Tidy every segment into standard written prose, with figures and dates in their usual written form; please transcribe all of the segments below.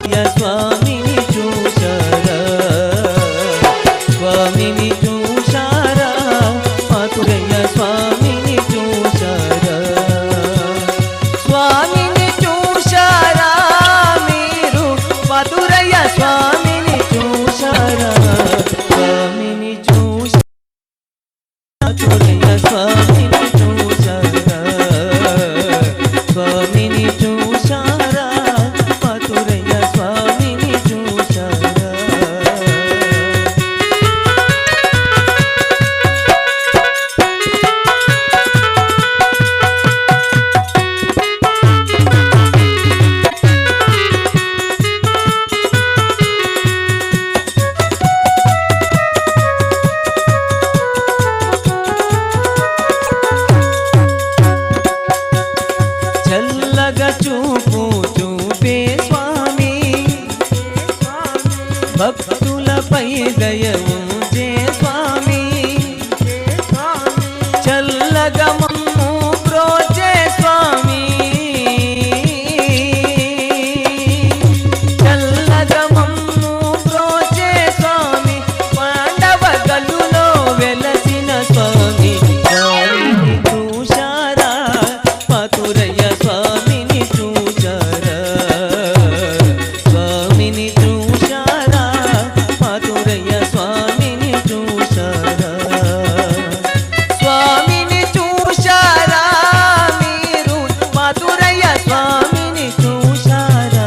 స్వామిని చూశారా స్వామిని చూశారా మధురయ్య స్వామిని చూశారా స్వామిని చూశారా మీరు మధురయ్య స్వామిని చూశారా స్వామిని చూశారా మధురయ్య స్వామిని చూశారా స్వామిని చూశారా మధురయ్య స్వామిని చూశారా చల్లగా చూపు చూపే స్వామి భక్తులపై దయ ఉంచే స్వామి చల్లగా మమ్ము ప్రోచే స్వామి చల్లగా మమ్ము ప్రోచే స్వామి పాండవ గల్లులో వెలసిన స్వామి స్వామిని చూశారా మధురయ్య స్వామిని చూశారా స్వామిని చూశారా మధురయ్య స్వామిని చూశారా స్వామిని చూశారా మీరు మధురయ్య స్వామిని చూశారా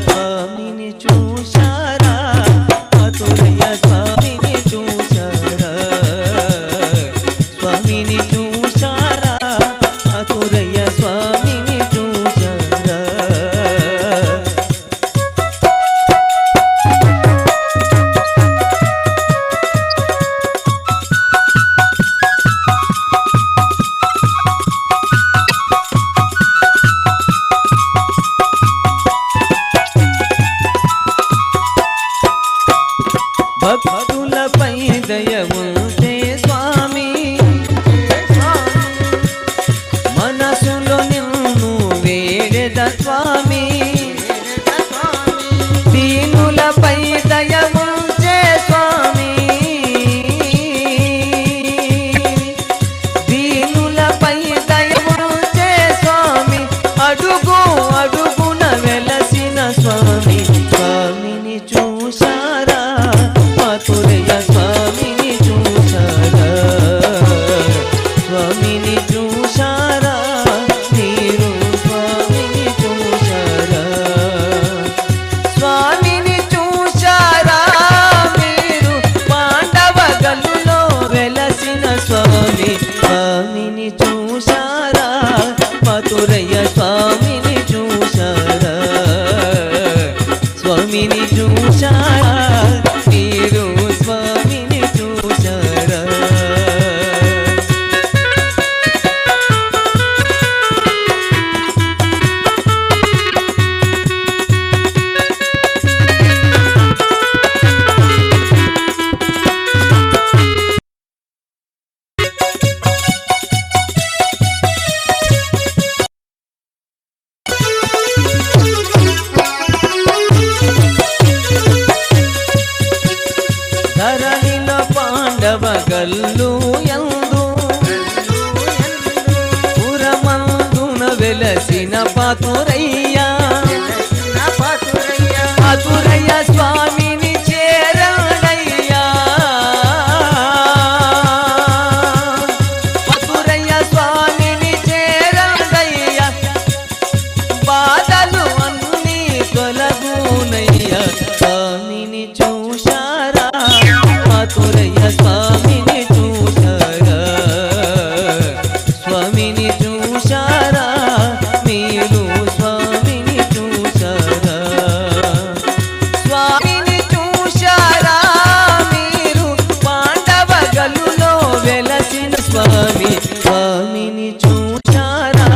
స్వామిని చూశారా మధురయ్య స్వామిని చూశారా స్వామిని చూశారా మధురయ్య స్వామిని చూశారా భక్తులపై దయ ఉంచే స్వామి మనసులో నిన్ను వేడెద స్వామి దీనులపై దయ ఉంచే స్వామి దీనులపై దయ ఉంచే స్వామి అడుగు అడుగున వెలసిన స్వామి స్వామిని చూశారా మధురయ్య స్వామిని చూశారా స్వామిని చూశారా మీరు స్వామిని చూశారా స్వామిని చూశారా మీరు పాండవ గల్లులో వెలసిన స్వామి స్వామిని చూశారా మధురయ్య స్వామిని చూశారా స్వామిని చూశారా మీరు స్వామిని చూశారా ధరణిలో పాండవ గల్లు యందు పురమందున వెలసిన మధురయ్య మధురయ్య స్వామిని చేరాడయ్యా మధురయ్య స్వామిని చేరాడయ్యా బాధలు అన్నీ తొలగునయ్యా స్వామిని చూశారా మధురయ్య స్వామిని చూశారా స్వామిని చూశారా మీరు స్వామిని చూశారా స్వామిని చూశారా మీరు పాండవ గల్లులో వెలసిన స్వామి స్వామిని చూశారా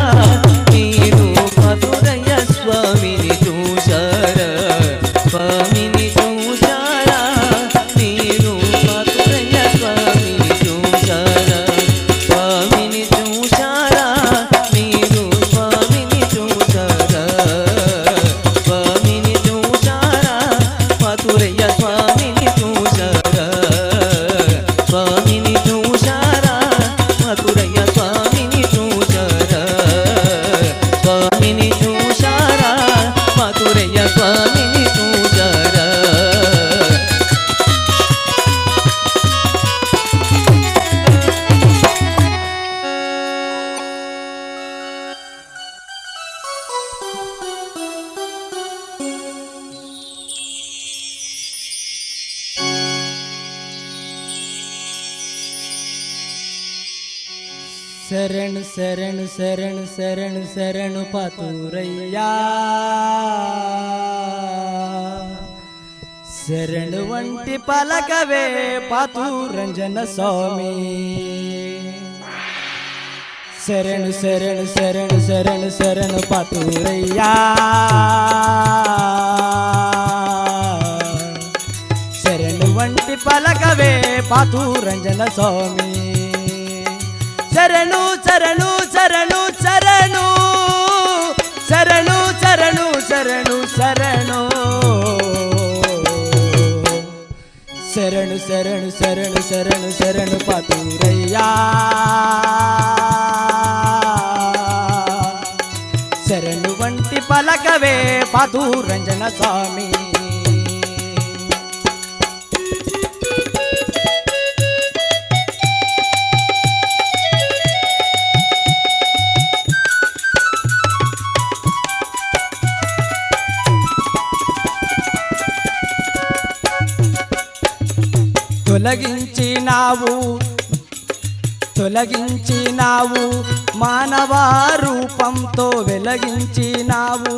మీరు మధురయ్య స్వామిని చూశారా స్వామిని చూశారా స్వామిని చూశారా శరణు శరణు శరణు శరణు శరణు పాతూరయ్యా శరణు వంటి పలకవే పాతూరంజన స్వామి శరణు శరణు శరణు శరణు శరణు పాతూరయ్యా శరణు వంటి పలకవే పాతూరంజన స్వామి శరణు శరణు శరణు శరణు శరణు శరణు శరణు శరణు శరణు శరణు శరణు శరణు శరణు పాతూరయ్యా శరణు వంటి పలకవే పాతూరంజన స్వామి తొలగించినావు మానవ రూపంతో వెలిగించినావు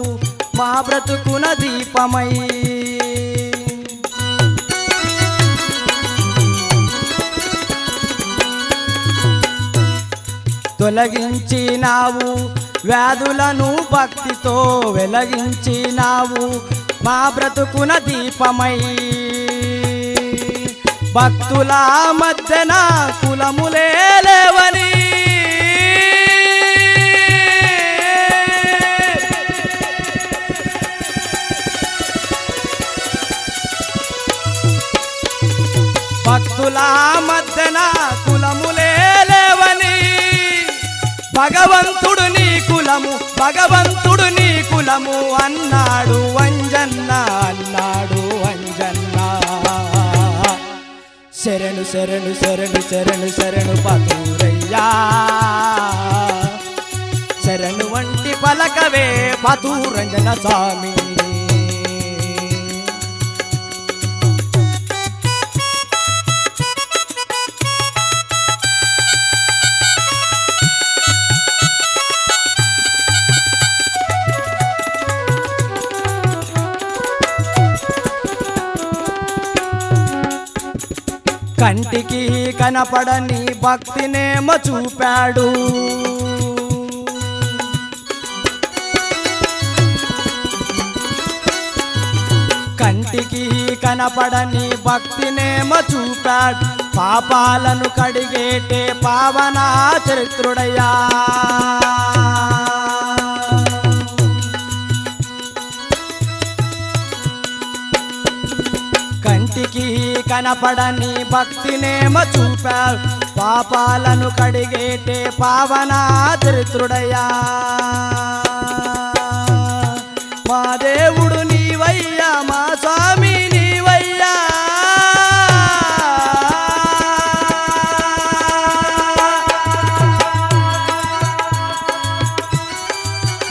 మా బ్రతుకున దీపమై తొలగించినావు వ్యాధులను భక్తితో వెలిగించినావు మా బ్రతుకున దీపమై భక్తుల మధ్యన కులములే లేవని భక్తుల మధ్యన కులములే లేవని భగవంతుడు నీ కులము అన్నాడు అంజన్న అన్నాడు అంజన్న శరణు శరణు శరణు శరణు శరణు పాతూరయ్యా శరణు వంటి పలకవే పాతూరంజన స్వామి కంటికి కనపడని భక్తినేమో చూపాడు కంటికి కనపడని భక్తినేమో చూపాడు పాపాలను కడిగేటే పావన చరిత్రుడయ్యా కంటికి కనపడని భక్తినేమో చూపాడు పాపాలను కడిగేటే పావన చరిత్రుడయ్యా మా దేవుడు నీవయ్యా మా స్వామి నీవయ్యా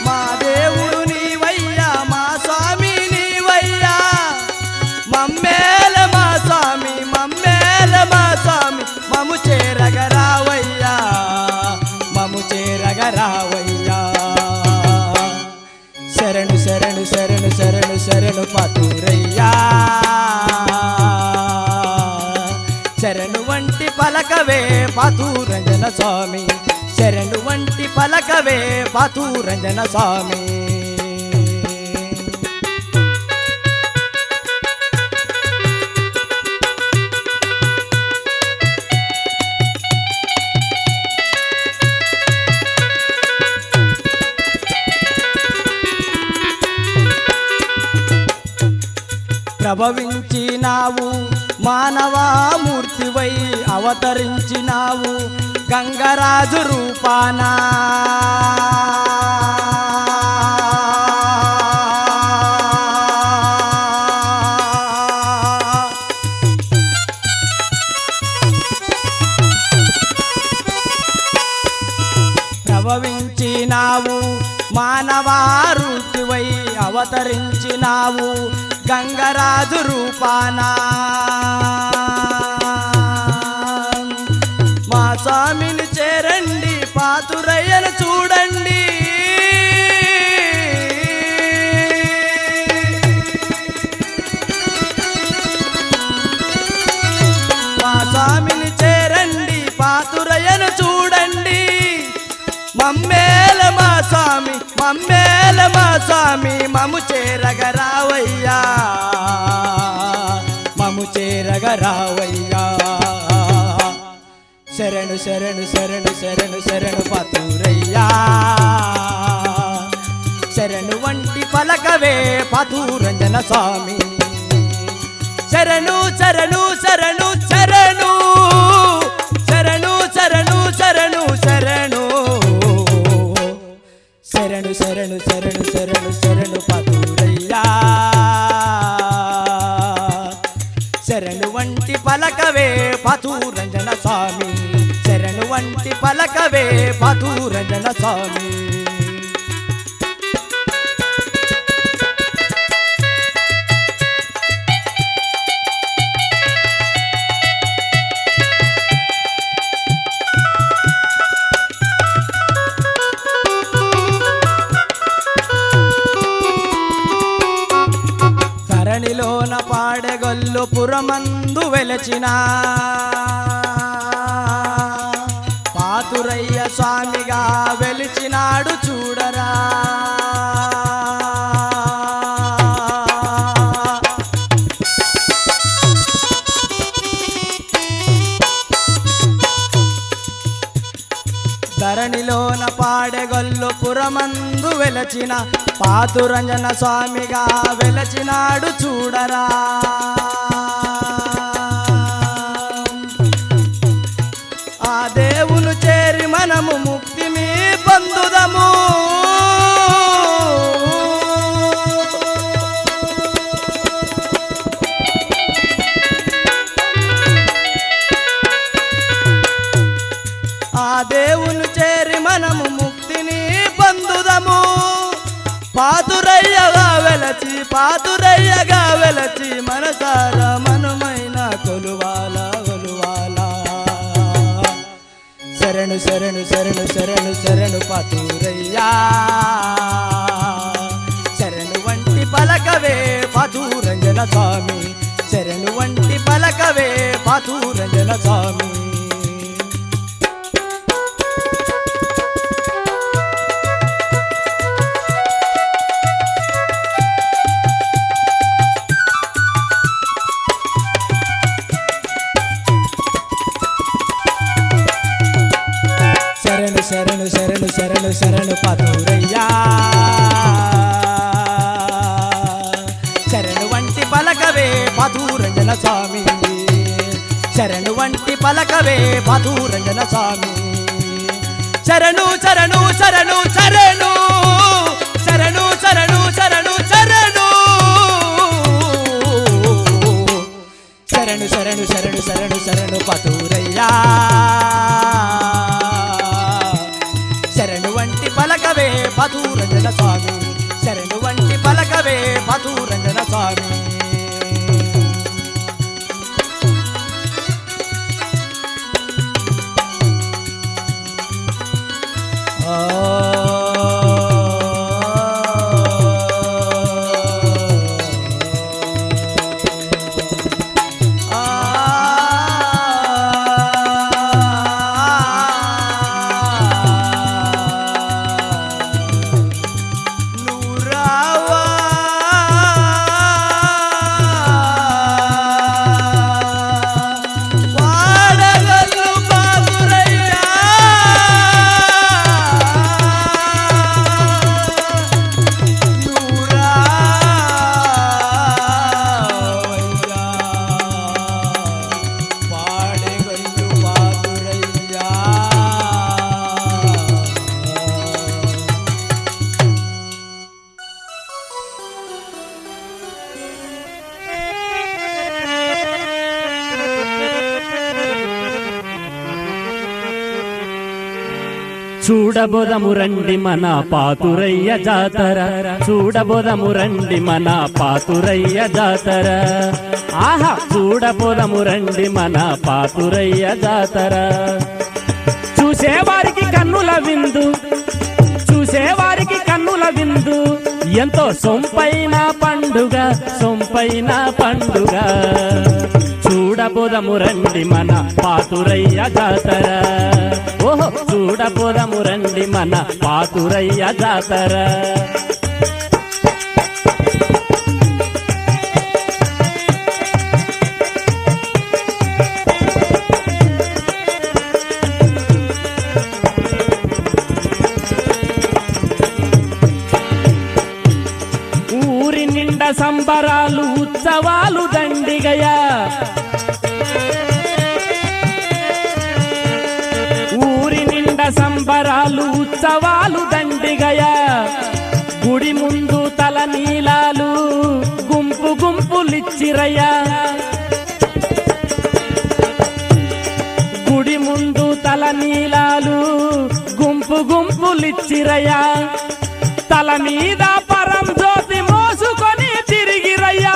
మా దేవుడు నీవయ్యా మా స్వామి నీవయ్యా మమ్మేల మా స్వామి మము చేరగరావయ్యా శరణు శరణు శరణు శరణు శరణు పాతూరయ్యా శరణు వంటి పలకవే పాతూరంజన స్వామి శరణు వంటి పలకవే పాతూరంజన స్వామి ప్రభవించినావు మానవమూర్తివై అవతరించినావు గంగరాజు రూపానా అవతరించినావు గంగరాజు రూపానా మా స్వామిని చేరండి పాతురయ్యను చూడండి మా స్వామిని చేరండి పాతురయ్యను చూడండి మమ్మేల మా స్వామి మమ్మేల మా స్వామి మము చేరగరావయ్యా మము చేరగరావయ్యా శరణు శరణు శరణు శరణు శరణు పాతురయ్యా శరణు వంటి పలకవే పాతురంజన స్వామి శరణు శరణు శరణు శరణు శరణు శరణు శరణు శరణు శరణు శరణు శరణు శరణు శరణు పాతురయ్యా శరణు వంటి పలకవే పాతురంజన స్వామి శరణు వంటి పలకవే పాతురంజన స్వామి ధరణిలోన పాడెగొల్లు పురమందు వెలచిన పాతురయ్య స్వామిగా వెలిచినాడు చూడరా ధరణిలోన పాడెగొల్లు పురమందు వెలచిన పాతురంజన స్వామిగా వెలచినాడు చూడరా ఆ దేవును చేరి మనము ముక్తి మీ పొందుదము ఆ దేవుని చేరి మనము ముక్తిని పొందుదము పాతురయ్యగా వెలచి మనసారా మనుమైన కొలువాల కొలువాల శరణు శరణు శరణు శరణు శరణు పాతురయ్యా శరణు వంటి పలకవే పాతురంజన స్వామి శరణు వంటి పలకవే పాతురంజన స్వామి శరణు శరణు శరణు శరణు శరణు పాతురయ్యా శరణు వంటి పలకవే పాతురంజన స్వామి శరణు వంటి పలకవే పాతురంజన స్వామి శరణు శరణు శరణు శరణు శరణు శరణు శరణు శరణు శరణు శరణు శరణు శరణు శరణు పాతురయ్యా శరణు వంటి పలకవే పాతురంజన స్వామి శరణు వంటి పలకవే పాతురంజన స్వామి చూడబోదము రండి మన పాతురయ్య జాతర, చూడబోదము రండి మన పాతురయ్య జాతర. ఆహా, చూడబోదము రండి మన పాతురయ్య జాతర. చూసేవారికి కన్నుల విందు, చూసేవారికి కన్నుల విందు, ఎంతో సొంపైన పండుగ, సొంపైన పండుగ. చూడబోదము రండి మన పాతురయ్య జాతర. ఓహో, చూడబోదము రండి మన పాతురయ్య జాతర. ఊరి నిండా సంబరాలు, ఉత్సవాలు దండిగయా. ఊరి నిండా సంబరాలు, ఉత్సవాలు దండిగయా. గుడి ముందు తల నీలాలు, గుంపు గుంపులిచ్చిరయ్యా. గుడి ముందు తల నీలాలు, గుంపు గుంపులిచ్చిరయ్యా. తల మీద పరం జ్యోతి మోసుకొని తిరిగిరయ్యా.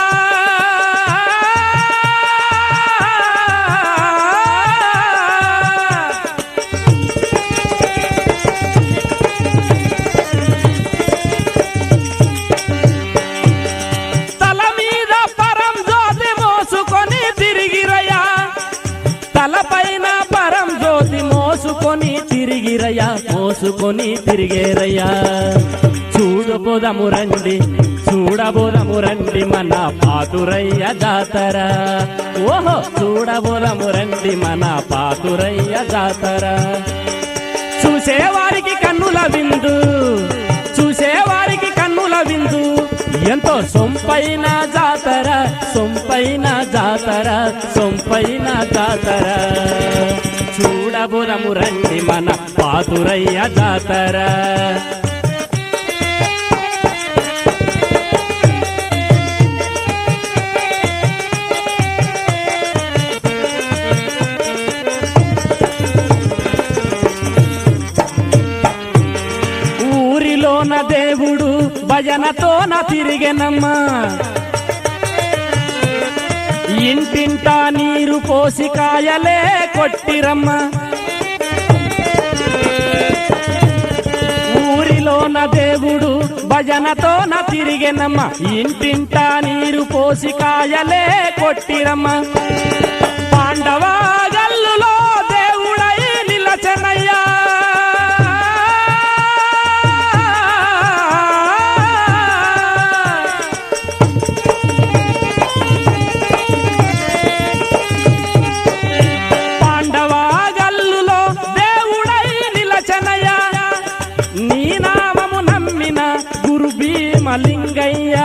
తల మీద పరం జ్యోతి మోసుకొని తిరిగిరయ్యా. తలపైన పరం జ్యోతి మోసుకొని తిరిగిరయ్యా, మోసుకొని తిరిగేరయ్యా. చూడబోదము రండి, చూడబోదము రండి మన పాతురయ్య జాతర. ఓహో, చూడబోదము రండి మన పాతురయ్య జాతర. చూసేవారికి కన్నుల విందు, చూసేవారికి కన్నుల విందు, ఎంతో సొంపైన జాతర, సొంపైన జాతర, సొంపైన జాతర. చూడబోదము రండి మన పాతురయ్య జాతర. ఊరిలోన దేవుడు భజనతోన తిరిగెనమ్మా. ఇంటింటా నీరు పోసి కాయలే కొట్టిరమ్మా. ఊరిలోన దేవుడు భజనతోన తిరిగెనమ్మా. ఇంటింటా నీరు పోసి కాయలే కొట్టిరమ్మా. పాండవ గల్లులో దేవుడై నిలచనయ్యా. భీమలింగయ్య,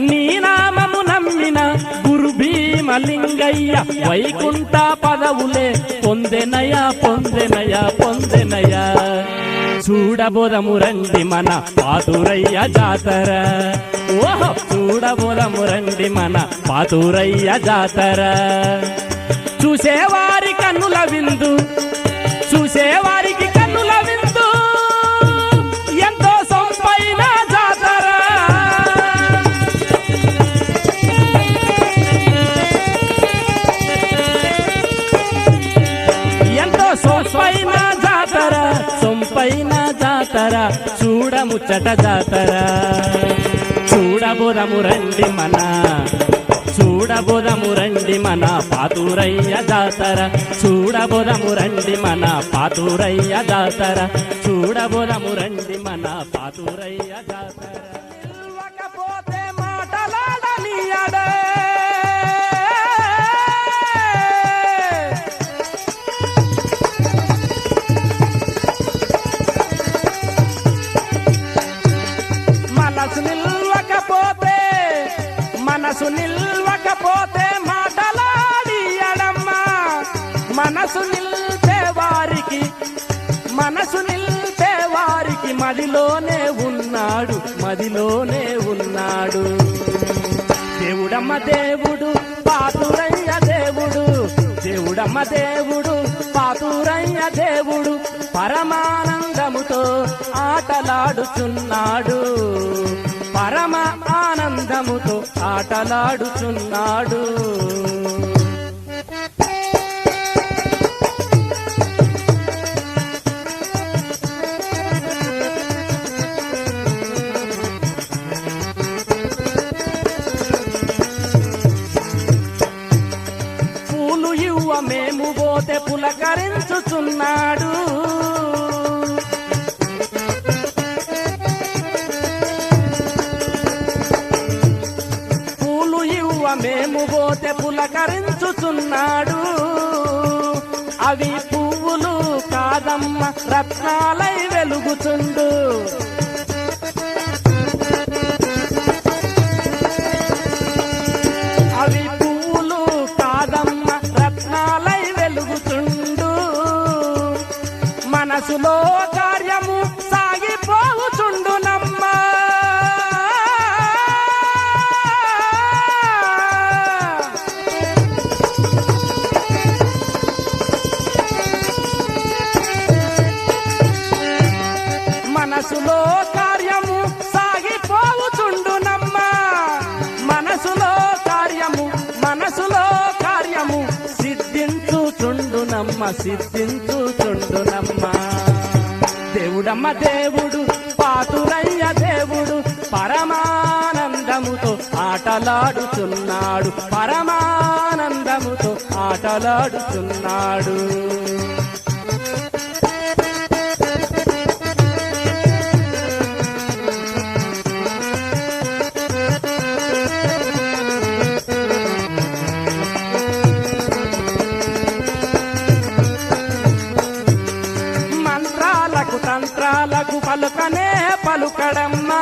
నీ నామము నమ్మిన గురు భీమలింగయ్య. వైకుంఠ పదవులే పొందెనయా, పొందెనయా, పొందెనయా. చూడబోదము రండి మన పాతురయ్య జాతర. ఓహో, చూడబోదము రండి మన పాతురయ్య జాతర. చూసేవారి కన్నుల విందు, చూసేవారికి కన్నుల విందు, ఎంతో సొంపైన జాతర. ఎంతో సొంపైన జాతర, సొంపైన జాతర. చూడముచ్చట జాతర. చూడబోదము రండి మన, చూడబోదము రండి మన పాతురయ్య జాతర. చూడబోదము రండి మన పాతురయ్య జాతర. చూడబోదము రండి మన పాతురయ్య జాతర. నిలవకపోతే మాటలాడనీయడే, మనసు నిలవకపోతే, మనసు నిల్వకపోతే మాటలాడియడమ్మా. మనసు నిల్పే వారికి, మనసు నిల్పే వారికి మదిలోనే ఉన్నాడు, మదిలోనే ఉన్నాడు. దేవుడమ్మ దేవుడు, పాతురయ్య దేవుడు, దేవుడమ్మ దేవుడు, పాతురయ్య దేవుడు, పరమానందముతో ఆటలాడుచున్నాడు, పరమ ఆనందముతో ఆటలాడుచున్నాడు. పూలు ఇవ్వ మేము పోతే పులకరించుచున్నాడు, పూలు ఇవ్వ మేము పోతే పులకరించుచున్నాడు. అవి పువ్వులు కాదమ్మ రత్నాలై వెలుగుచుండు, అవి పువ్వులు కాదమ్మ రత్నాలై వెలుగుచుండు. మనసులో కార్యము సాగిపోవుచుండునమ్మ, మనసులో కార్యము సాగిపోవుచుండునమ్మ, మనసులో కార్యము, మనసులో కార్యము సిద్ధించుచుండునమ్మ, సిద్ధించుచుండునమ్మ. దేవుడమ్మ దేవుడు పాతురయ్య దేవుడు పరమానందముతో ఆటలాడుచున్నాడు, పరమానందముతో ఆటలాడుచున్నాడు. మంత్రాలకు తంత్రాలకు పలుకనే పలుకడమ్మా,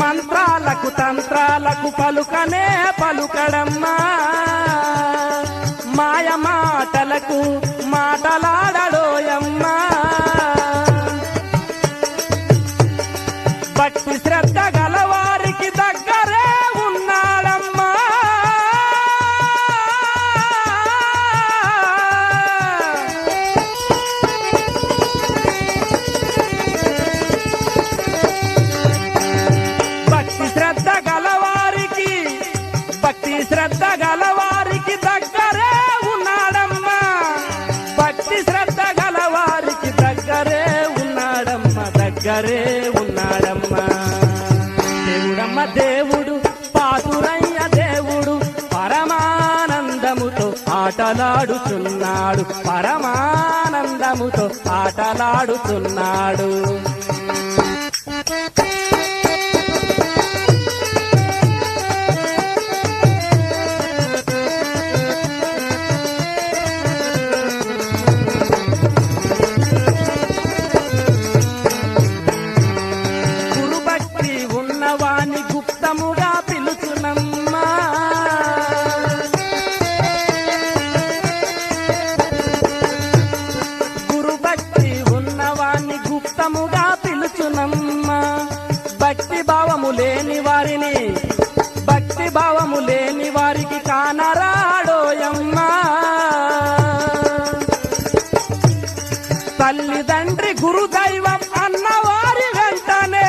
మంత్రాలకు తంత్రాలకు పలుకనే పలుకడమ్మా. మాయ మాటలకు మాటలాడడోయమ్మా, భక్తి శ్రద్ధ గలవారికి దగ్గరే ఉన్నాడమ్మా. భక్తి శ్రద్ధ గలవారికి, భక్తి శ్రద్ధ గలవారికి దగ్గరే ఉన్నాడమ్మా, భక్తి శ్రద్ధ గలవారికి దగ్గరే ఉన్నాడమ్మ, దగ్గరే ఉన్నాడమ్మా. దేవుడమ్మ దేవుడు పాతురయ్య దేవుడు పరమానందముతో ఆటలాడుచున్నాడు, పరమానందముతో ఆటలాడుచున్నాడు. గురుభక్తి ఉన్నవాని గుప్తముగా పిలుచునమ్మా, గురుభక్తి ఉన్నవాని గుప్తముగా పిలుచునమ్మా. భక్తి భావము లేని వారిని, భక్తి భావము లేని వారికి కానరాడోయమ్మా. తల్లిదండ్రి గురుదైవం అన్నవారి వెంటనే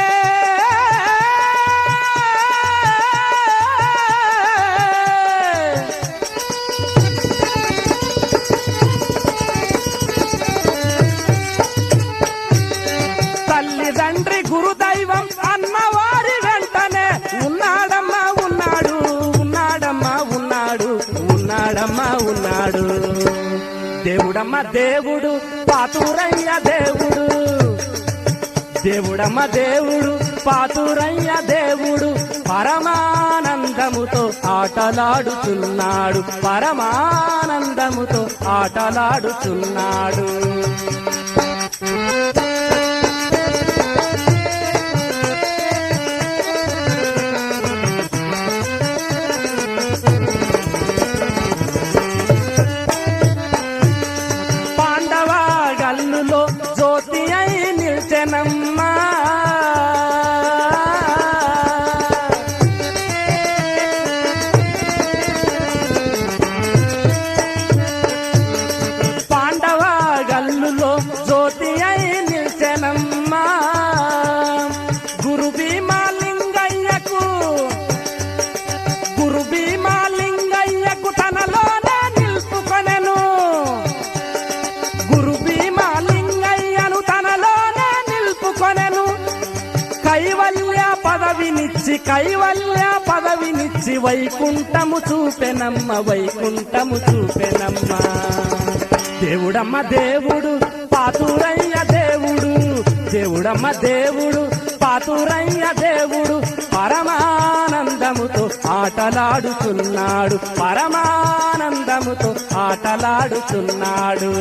తల్లిదండ్రి గురుదైవం అన్నవారి వెంటనే ఉన్నాడమ్మా ఉన్నాడు, ఉన్నాడమ్మా ఉన్నాడు, ఉన్నాడమ్మా ఉన్నాడు. దేవుడమ్మ దేవుడు పాతురయ్య దేవుడు, దేవుడమ్మ దేవుడు పాతురయ్య దేవుడు పరమానందముతో ఆటలాడుచున్నాడు, పరమానందముతో ఆటలాడుచున్నాడు. పాండవ గల్లులో జ్యోతి అయి నిల్చెనమ్మా, పదవినిచ్చి కైవల్య పదవినిచ్చి వైకుంఠము చూపెనమ్మ వైకుంఠము చూపెనమ్మ దేవుడమ్మ దేవుడు పాతురయ్య దేవుడు దేవుడమ్మ దేవుడు పాతురయ్య దేవుడు పరమానందముతో ఆటలాడుచున్నాడు పరమానందముతో ఆటలాడుచున్నాడు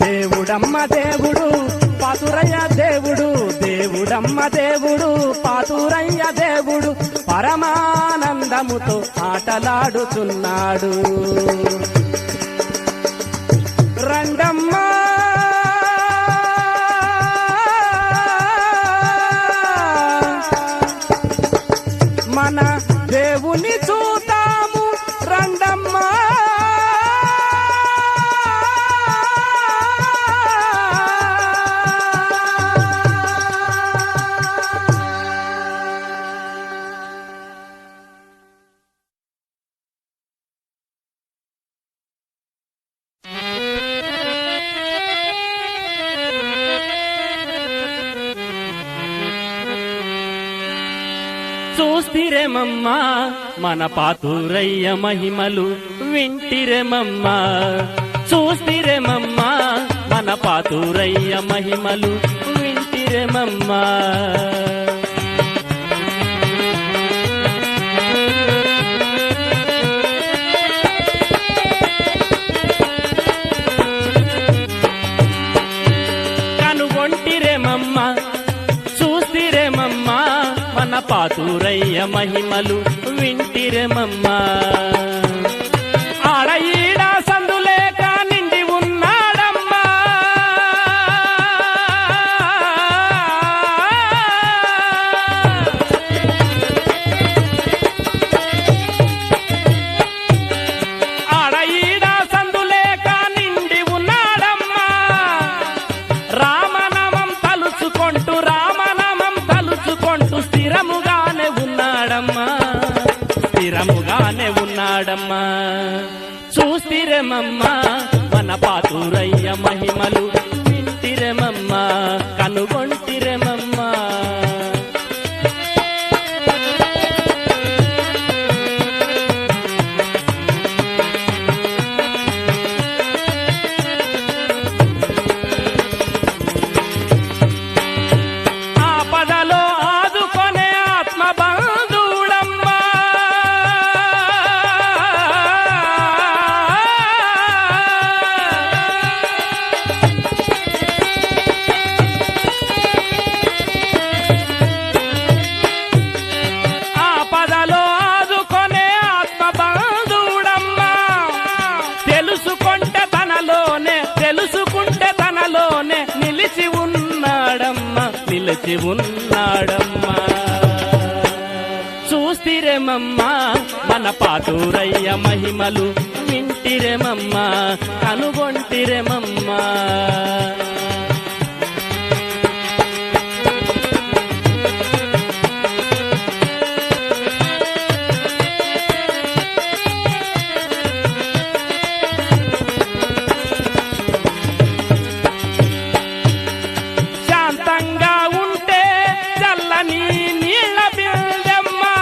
దేవుడమ్మ దేవుడు పాతురయ్య దేవుడు దేవుడమ్మ దేవుడు పాతురయ్య దేవుడు పరమానందముతో ఆటలాడుచున్నాడు రండమ్మా మన దేవుని చూతాము రండమ్మా చూస్తిరేమమ్మా మన పాతురయ్య మహిమలు వింటిరేమమ్మా చూస్తిరేమమ్మా మన పాతురయ్య మహిమలు వింటిరేమమ్మా కనుగొంటిరేమమ్మా చూస్తిరేమమ్మా మన పాతురయ్య మహిమలు వింటిరేమమ్మా ఆడ ఈడ సందులేక నిండి ఉన్నాడమ్మా ఆడ ఈడ సందులేక నిండి ఉన్నాడమ్మా రామనామం తలుచుకుంటూ రామనామం తలుచుకుంటూ స్థిరముగానే ఉన్నాడమ్మా స్థిరముగానే ఉన్నాడమ్మా చూస్తిరేమమ్మా మన పాతురయ్య మహిమలు వింటిరేమమ్మా కనుగొంటిరేమమ్మా ఆపదలో ఆదుకొనే ఆత్మబంధుడమ్మా ఆపదలో ఆదుకొనే ఆత్మబంధుడమ్మా తెలుసుకుంటే తనలోనే నిలిచి ఉన్నాడమ్మా నిలిచి ఉన్నాడమ్మా చూస్తిరేమమ్మా మన పాతురయ్య మహిమలు వింటిరేమమ్మా కనుగొంటిరేమమ్మా శాంతంగా ఉంటే చల్లని నీళ్ళ బిందెమ్మా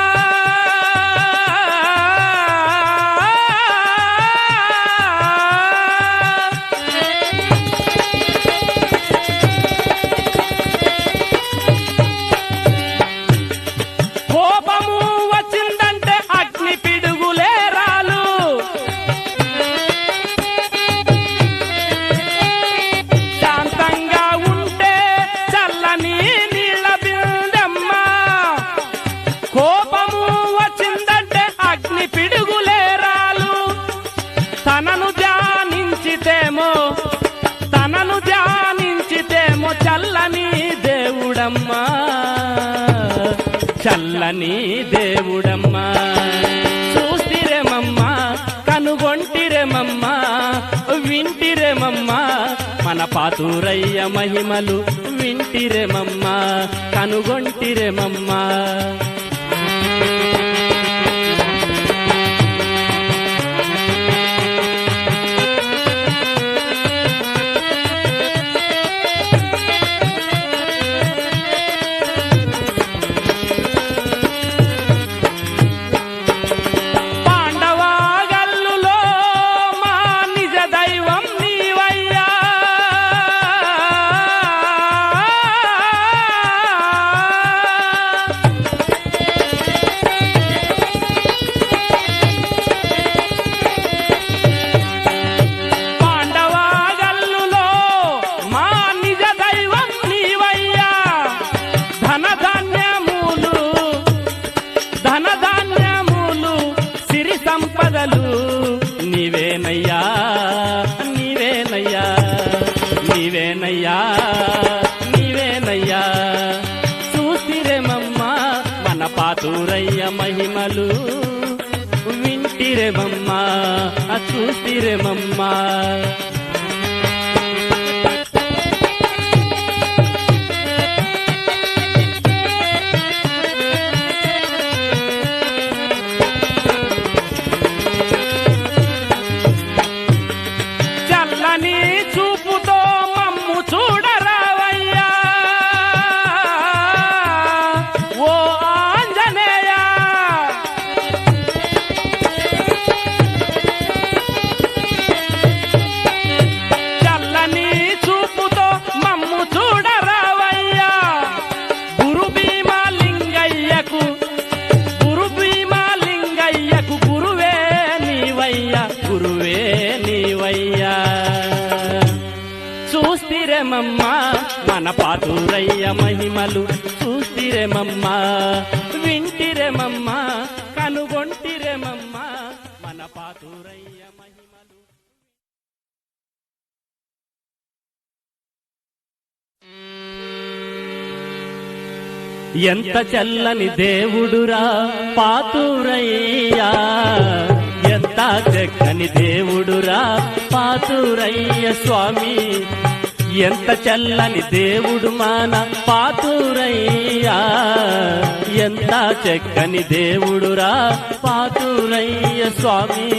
కోపము వచ్చిందంటే అగ్ని పిడుగులే రాలు శాంతంగా ఉంటే చల్లని నీళ్ళ బిందెమ్మా కోపము వచ్చిందంటే అగ్ని పిడుగులే రాలు తనను ధ్యానించితేమో చల్లని దేవుడమ్మా చల్లని దేవుడమ్మా చూస్తిరేమమ్మా కనుగొంటిరేమమ్మా వింటిరేమమ్మా మన పాతురయ్య మహిమలు వింటిరెమమ్మ కనుగొంటిరెమమ్మ. నీవేనయ్యా నీవేనయ్యా నీవేనయ్యా నీవేనయ్యా. చూసిరేమమ్మ మన పాతూరయ్య మహిమలు వింటిరేమమ్మ చూసిరేమమ్మ. చూస్తిరేమమ్మ మన పాతూరయ్య మహిమలు చూస్తిరేమమ్మ వింటిరేమమ్మ కనుగొంటిరేమమ్మ మన పాతూరయ్య మహిమలు. ఎంత చల్లని దేవుడురా పాతూరయ్యా, ఎంత చక్కని దేవుడురా పాతూరయ్య స్వామి. ఎంత చల్లని దేవుడు మన పాతూరయ్యా, ఎంత చక్కని దేవుడురా పాతూరయ్య స్వామి.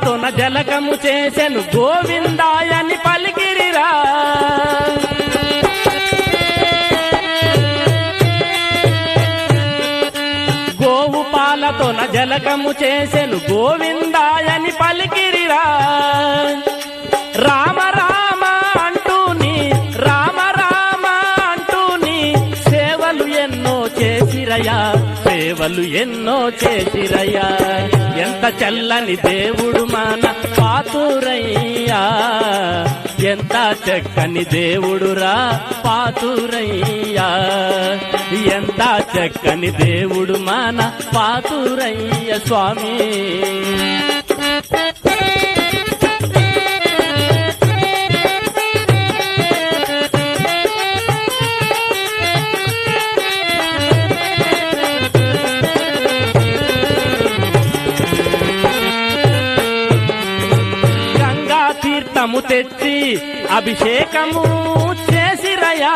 తొన జలకము చేసెను గోవిందాయని పలికిరిరా. గోవు పాలతోన జలకము చేసెను గోవిందాయని పలికిరిరా. రామ రామ అంటూని రామ రామ అంటూని సేవలు ఎన్నో చేసిరయ్యా, సేవలు ఎన్నో చేసిరయ్యా. ఎంత చల్లని దేవుడు మన పాతూరయ్యా, ఎంత చక్కని దేవుడురా పాతూరయ్యా, ఎంత చక్కని దేవుడు మన పాతూరయ్య స్వామి. తీర్థము తెచ్చి అభిషేకము చేసిరయ్యా.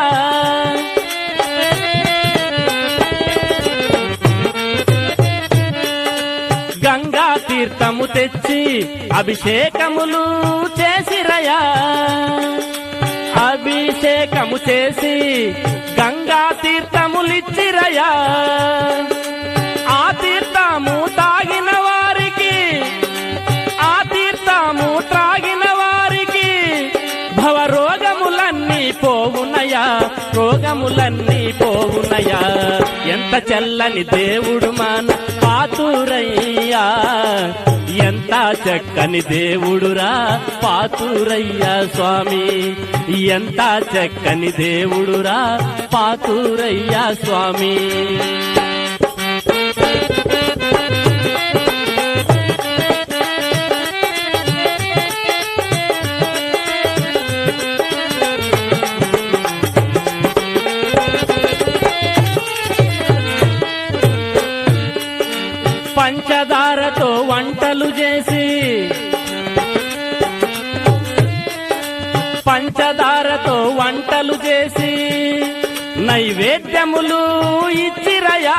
గంగా తీర్థము తెచ్చి అభిషేకములు చేసిరయ్యా. అభిషేకము చేసి గంగా తీర్థములిచ్చిరయ్యా. ఆ తీర్థము తాగిన వారికి, ఆ తీర్థము త్రాగిన వారికి భవరోగములన్నీ పోవునయా, రోగములన్నీ పోవునయా. ఎంత చల్లని దేవుడు మన పాతూరయ్యా, ఎంత చక్కని దేవుడురా పాతూరయ్య స్వామి. ఎంత చక్కని దేవుడురా పాతూరయ్య స్వామి. వంటలు చేసి పంచదారతో వంటలు చేసి నైవేద్యములు ఇచ్చిరయా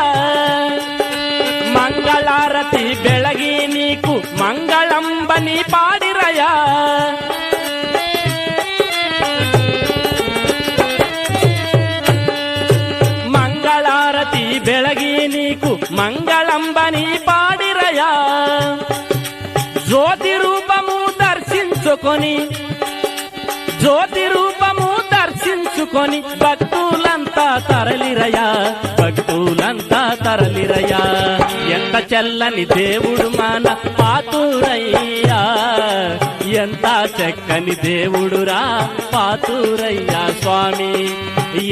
మంగళారతి బెళగి నీకు మంగళంబని పాడిరయా మంగళారతి బెళగి నీకు మంగళంబని పాడిరయా జ్యోతి రూపము దర్శించుకొని జ్యోతి రూపము దర్శించుకొని భక్తులంతా తరలిరయా భక్తులంతా తరలిరయా ఎంత చల్లని దేవుడు మన పాతూరయ్యా ఎంత చక్కని దేవుడురా పాతూరయ్యా స్వామి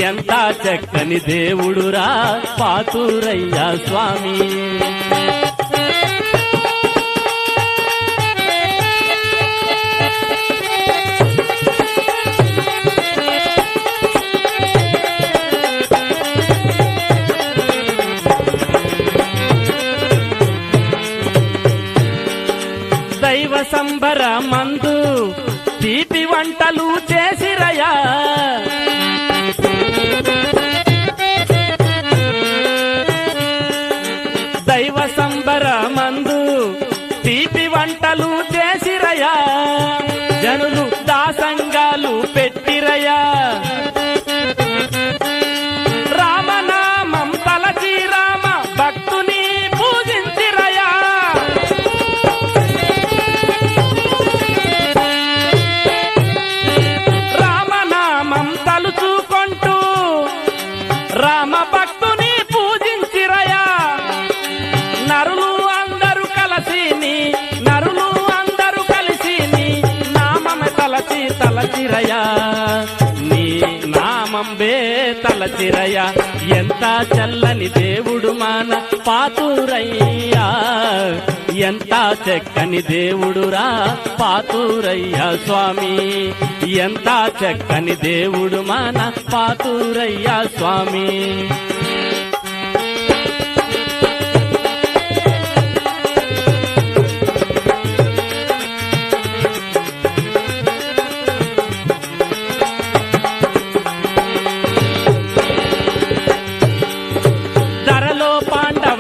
ఎంత చక్కని దేవుడురా పాతూరయ్యా స్వామి దైవ సంబర మందు తీపి వంటలు చేసిరయా దైవ సంబర మందు తీపి వంటలు చేసిరయా జనులు దాసంగాలు పెట్టిరయా రామనామం తలచి రామ భక్తుని పూజించిరయా రామనామం తలుచుకుంటూ రామ భక్తుని పూజించిరయా నరులు అందరూ కలిసి నామమే తలచిరయా నీ నామం బే తలచిరయా ఎంత చల్లని దేవుడు మన పాతూరయ్యా ఎంత చక్కని దేవుడురా పాతూరయ్యా స్వామి ఎంత చక్కని దేవుడు మన పాతూరయ్యా స్వామి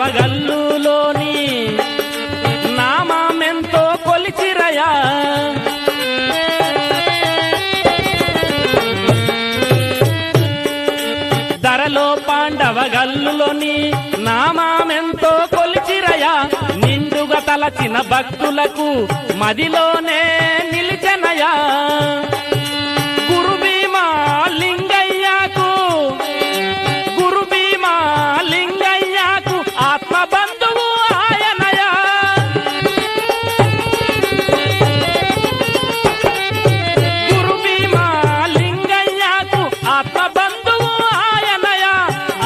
పాండవగల్లులోని నామమెంతో కొలిచిరయా ధరలో పాండవగల్లులోని నామమెంతో కొలిచిరయా నిండుగా తలచిన భక్తులకు మదిలోనే నిలిచెనయా గురు భీమా లింగయ్యకు ఆత్మబంధువు ఆయనయా గురు భీమా లింగయ్యకు ఆత్మబంధువు ఆయనయా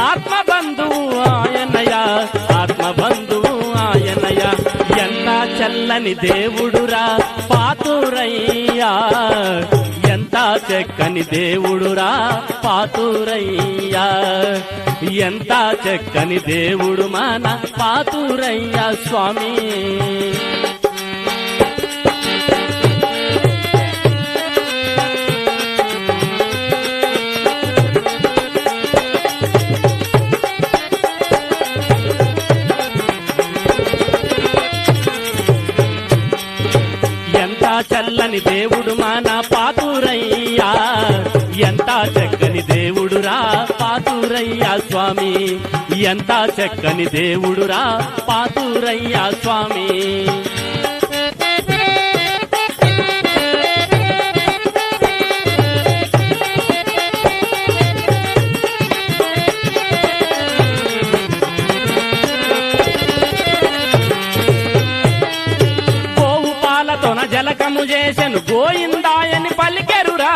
ఆత్మబంధువు ఆయనయా ఆత్మబంధువు ఆయనయా ఎంత చల్లని దేవుడురా పాతూరయ్యా ఎంత చక్కని దేవుడురా పాతూరయ్యా ఎంత చక్కని దేవుడు మన పాతూరయ్యా స్వామి ఎంత చల్లని దేవుడు మన పాతూరయ్యా ఎంత చక్కని దేవుడురా పాతూరయ్యా స్వామి ఎంత చక్కని దేవుడురా పాతూరయ్యా స్వామి గోవు పాలతోన జలకము చేసెను గోయిందాయని పలికెరురా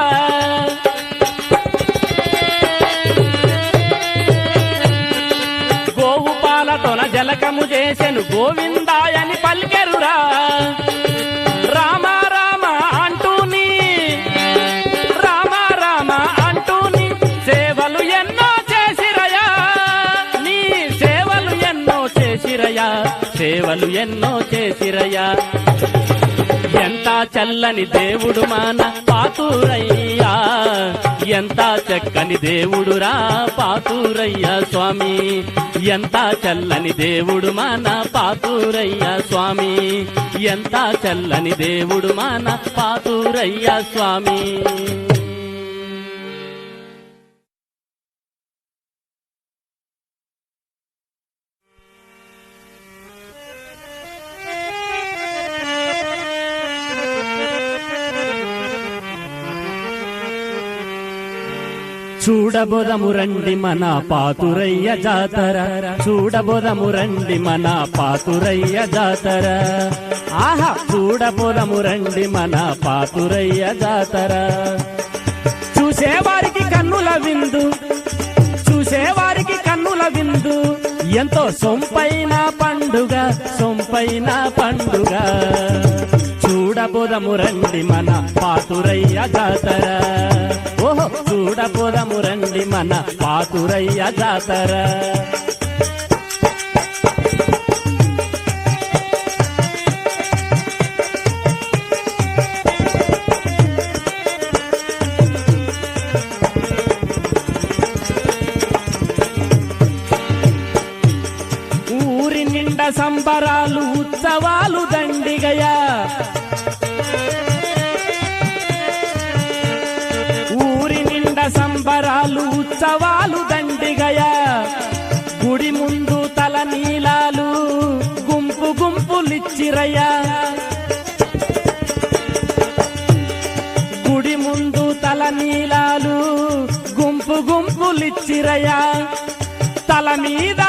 జలకము చేసెను గోవిందాయని పలికెరురా రామ రామ అంటూని సేవలు ఎన్నో చేసిరయా నీ సేవలు ఎన్నో చేసిరయా సేవలు ఎన్నో చేసిరయ్యా ఎంత చల్లని దేవుడు మన పాతూరయ్యా ఎంత చక్కని దేవుడురా పాతూరయ్య స్వామి ఎంత చల్లని దేవుడు మన పాతూరయ్య స్వామి ఎంత చల్లని దేవుడు మన పాతూరయ్య స్వామి చూడబోదము రండి మన పాతురయ్య జాతర చూడబోదము రండి మన పాతురయ్య జాతర ఆహా చూడబోదము రండి మన పాతురయ్య జాతర చూసేవారికి కన్నుల విందు చూసేవారికి కన్నుల విందు ఎంతో సొంపైన పండుగ సొంపైన పండుగ చూడబోదము రండి మన పాతురయ్య జాతర ఓహో చూడబోదము రండి మన పాతురయ్య జాతర ఊరి నిండా సంబరాలు ఉత్సవాలు దండిగయా సంబరాలు ఉత్సవాలు దండిగయా గుడి ముందు తల నీలాలు గుంపు గుంపులిచ్చిరయ్యా గుడి ముందు తల నీలాలు గుంపు గుంపులిచ్చిరయ్యా తల మీద